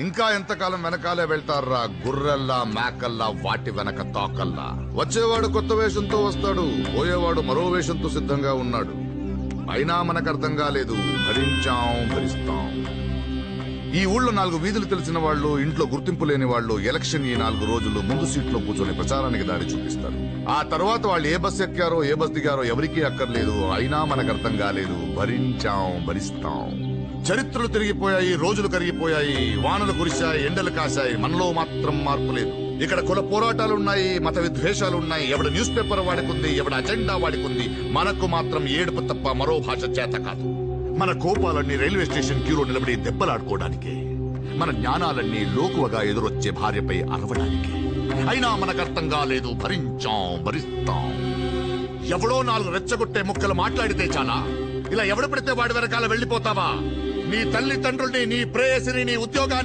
ఇంకా ఎంతకాలం వెనకాలే వెళ్తారా గుర్రెల్లా మేకల్లా వాటి వెనక తోకల్లా. వచ్చేవాడు కొత్త వేషంతో వస్తాడు, పోయేవాడు మరో వేషంతో సిద్ధంగా ఉన్నాడు. అయినా మనకు అర్థం కాలేదు, భరిస్తాం. ఈ ఊళ్ళో 4 వీధులు తెలిసిన వాళ్ళు, ఇంట్లో గుర్తింపు లేని వాళ్ళు ఎలక్షన్ ఈ 4 రోజులు ముందు సీట్లో కూర్చొని ప్రచారానికి దారి చూపిస్తారు. ఆ తర్వాత వాళ్ళు ఏ బస్ ఎక్కారో ఏ బస్ దిగారో ఎవరికీ అక్కర్లేదు. అయినా మనకు అర్థం కాలేదు, భరిస్తాం. చరిత్రలు తిరిగిపోయాయి, రోజులు కరిగిపోయాయి, వానలు కురిశాయి, ఎండలు కాశాయి, మనలో మాత్రం మార్పు లేదు. ఇక్కడ కుల పోరాటాలున్నాయి, మత విద్వేషాలున్నాయి, ఎవడ న్యూస్ పేపర్ వాడుకుంది, ఎవడ అజెండా వాడుకుంది. మనకు మాత్రం ఏడుపు తప్ప మరో భాష చేత కాదు. మన కోపాలన్నీ రైల్వే స్టేషన్ క్యూలో నిలబడి దెబ్బలాడుకోవడానికే, మన జ్ఞానాలన్నీ లోకువగా ఎదురొచ్చే భార్యపై అరవడానికే. అయినా మనకు అర్థం కాలేదు, భరిస్తాం. ఎవడో 4 రెచ్చగొట్టే ముక్కలు మాట్లాడితే చాలా, ఇలా ఎవడు పడితే వాడి వెనకాల వెళ్లిపోతావా? నీ తల్లిదండ్రుల్ని, నీ ప్రేయసిని, నీ ఉద్యోగాన్ని